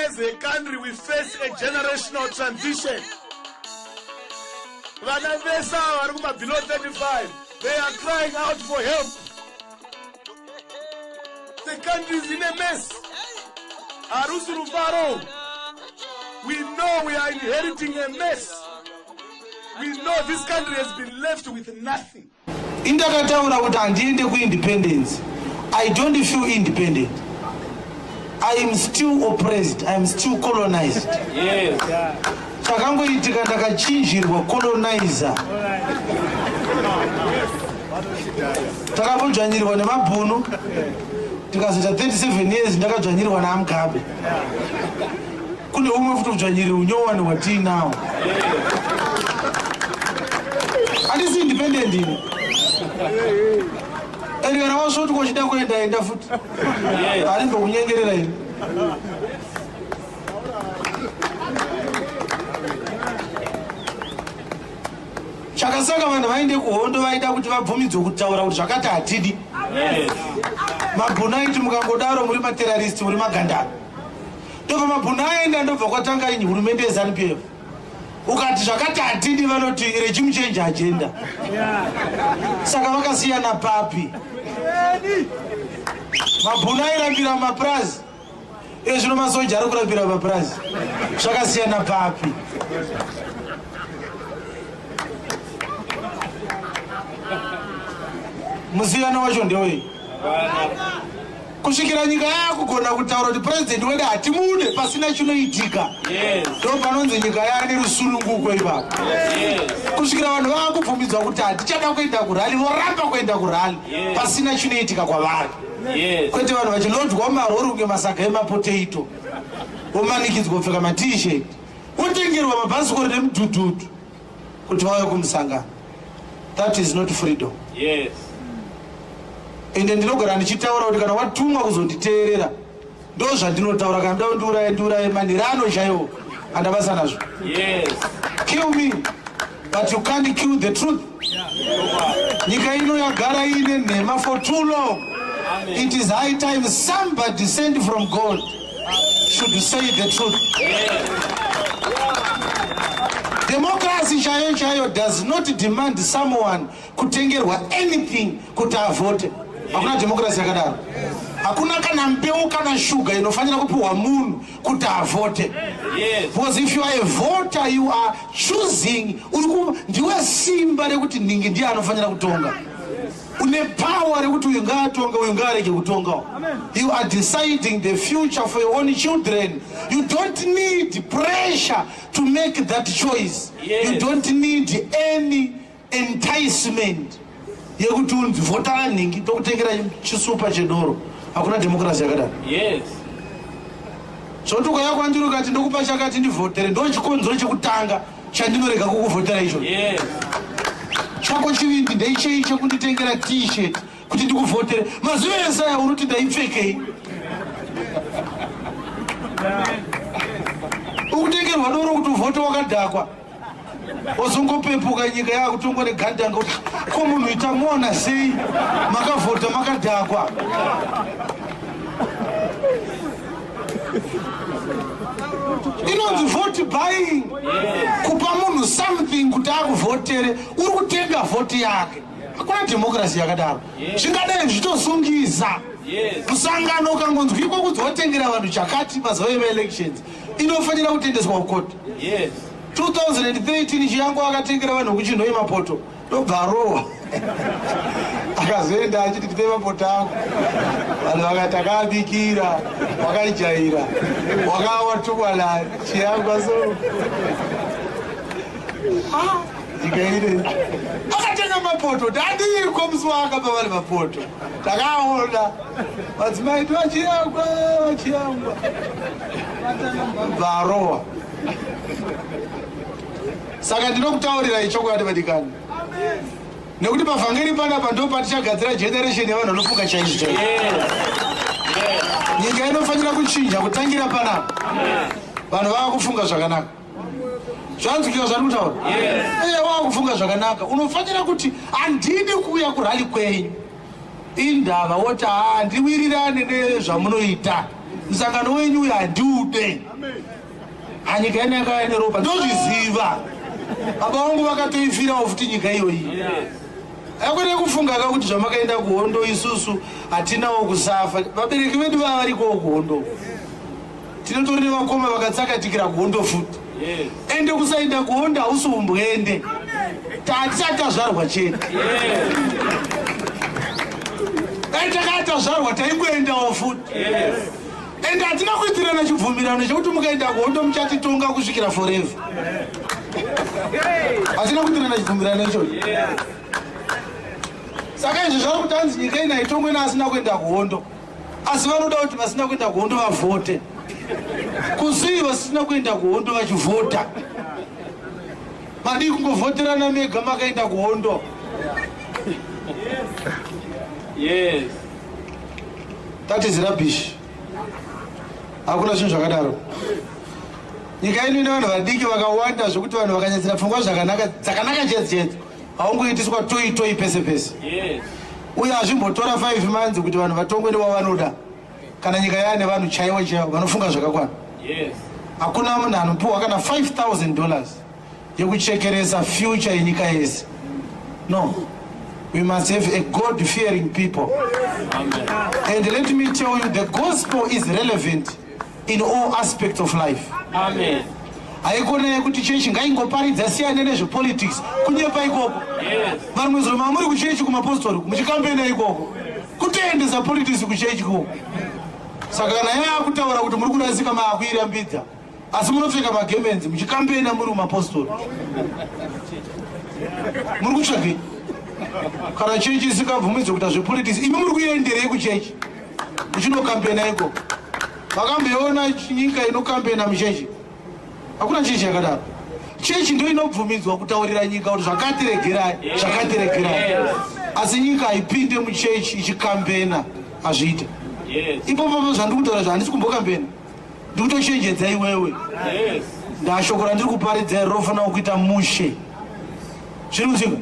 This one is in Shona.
as a country we face a generational transition. Below 35, they are crying out for help. The country is in a mess. We know we are inheriting a mess. We know this country has been left with nothing. Independence. I don't feel independent. I am still oppressed. I am still colonized. Yes. Colonizer. Takabunjanyirwa nemabhunu. Tikazita 37 years ndakadzvanyirwa naMgabe. Kune umwe futi kudzvanyiri unyowani watii nawo. Handisi independent ini. Kana wasoti kochida kuenda enda futi. Harimbo kunyengerera ini. Chakasaka vanhu vaende kuhondo vaida kuti vabvumidzwe kutaura kuti zvakati hatidi. Mabhunu aiti mukangodaro muri materrorists muri magandaro. Ndobva mabhunu aenda ndobva kwatanga inyi hurumende yeZANU-PF. Ukati zvakati hatidi vanoti regime change agenda. Saka vakasiyana papi. Mabhunu airambira maprazi. Zvino masoja ari kurambira maprazi. Zvakasiyana papi. Musiyano wacho ndewe. Kusvikira nyika yakugona kutaura kuti president wedu hatimude pasina chinoitika. Ndo panonzi nyika yaane rusununguko ipapo. Kusvikira vanhu vakubvumidzwa kuti hatichada kuenda kurali, voramba kuenda kurali pasina chinoitika kwavari. Kwete vanhu vachilodwa marori kunge masaga emapotato, vomanikidzwa kupfeka maT-shirt, votengerwa mabhasikoro nemudhudhudhu kuti vauye kumusangano. That is not freedom. Yes. Ende ndinogara ndichitaura kuti kana watumwa kuzonditeerera ndo zvandinotaura. Kana ndaundi ndiuraye manhirano chaiwo andabasa nazvo. Yes. Kill me, but you can't kill the truth. Nyika ino yagara ine nhema for too long. It is high time somebody sent from God should say the truth. Democracy chayo does not demand someone kutengerwa anything kuti avote. Hakuna democracy yakadaro. Hakuna kana mbeu kana sugar inofanira kupiwa munhu kuti avote. Because if you are a voter, you are choosing. Ndiwe simba rekuti ningi ndiye anofanira kutonga. Une power rekuti uyu ngaatonga uyu ngaarege kutonga. You are deciding the future for your own children. You don't need pressure to make that choice. You don't need any enticement yekuti votara ningi tokutengera chisupa chedoro. Hakuna democracy yakadaro. Yes. Sotuka yako andiro kati ndokupa chakati ndivotere ndo chikonzero chekutanga chandinorega kukuvhotera icho. Yes. Chako chivindi ndeicheiche kunditengera T-shirt kuti ndikuvhotere. Mazuva esaya unoti ndaipfekei. Ukutengerwa doro kuti uvhote wakadhakwa. Ozongopepuka nyika yakutongwa negandanga kuti ko munhu itamuona sei makavhota makadhakwa. Inonzi vote buying. Kupa munhu something kuti akuvhotere, uri kutenga vote yake. Hakuna democracy yakadaro. Zvingadai zvitosungisa. Musangano ukangonzwikwa kuti wotengera vanhu chakati mazuva ema-elections inofanira kutendeswa kukoto. 2013 chiyangu akatengera vanhu kuchinhoi mapoto ndobva arohwa. Akazoenda achiti tipe mapoto ako. Vanhu vakati akabikira, wakaijaira, wakawatukwana chiyangu so. Ikaire. Akatenga mapoto, ndandiko musi wakapa vari mapoto. Takaona. Madzimai wachiyangwa. Ndobva arohwa. Saka ndinokutaurira ichokwadi vadikani. Nekuti pavhangeri panapa ndo patichagadzira generation yavanhu vanofuka chaizvo. Nyika inofanira kuchinja kutangira panapa. Vanhu vavakufunga zvakanaka. Zvanzwikira zvandiri kutaura? Vavakufunga zvakanaka. Unofanira kuti handidi kuuya kurali kwenyu indava woti ndiwirirane nezvamunoita. msangano wenyu yandiude anyika yeneka ene ropa ndozviziva baba vangu vakatoifirawo futi nyika iyoyi akwene kufunga kuti zvamakaenda kuhondo isusu hatinawo kusafa vabereki vedu vava varikowo kuhondo tinotori nevakoma vakatsakatikira kuhondo futi ende kusaenda kuhondo hausi umbwende tatisati tazvarwa chete takati tazvarwa taingoendawo futi ende hatina kuitirana chibvumirano chekuti mukaenda kuhondo muchatitonga kusvikira forever hatina kuitirana chibvumirano ichocho saka izvo zvava kuti hanzi nyika ina itongwe neasina kuenda kuhondo asi vanoda kuti vasina kuenda kuhondo vavhote kusii vasina kuenda kuhondo vachivhota madii kungovhoterana mega makaenda kuhondo that is rubbish hakuna zvinhu zvakadaro nyika ino ine vanhu vadiki vakawanda zvokuti vanhu vakanyatsira pfungwa dzakanaka chete haungoitiswa toi pese pese uye hazvimbotora 5 months kuti vanhu vatongwe nevavanoda kana nyika yaane vanhu chaivo vanofunga zvakakwana hakuna munhu anopiwa kana $5,000 yekuchekeresa future yenyika yese. No, we must have a God-fearing people. Amen. And let me tell you, the gospel is relevant in all aspects of life. Amen. Haikona yekuti chechi ngaingoparidza siyana nezvepolitics kunyepa ikoko. Vanhu mwezoma muri kuchechi kumapostori muchikampena ikoko kutoendesa politics kuchechi koko. Saka kana yakutaura kuti muri kurasika maakuirambidza asi munopfeka magemenzi muchikampena muri mumapostori muri kutsvake kana chechi isikabvumidzwe kuita zvepolitics imi muri kuenderei kuchechi muchinokampena ikoko. Vakambeona nyika inokampena muchechi hakuna chechi yakadaro. Chechi ndio inobvumidzwa kutaurira nyika kuti zvakatiregerai zvakatiregerai asi nyika haipinde muchechi ichikampena hazviite. Ipopo zvandikutaura zvandisi kumbokampena ndikutochenjedza iwewe ndashoko randiri kuparidza rofanira kuita mushe zviri kuziva.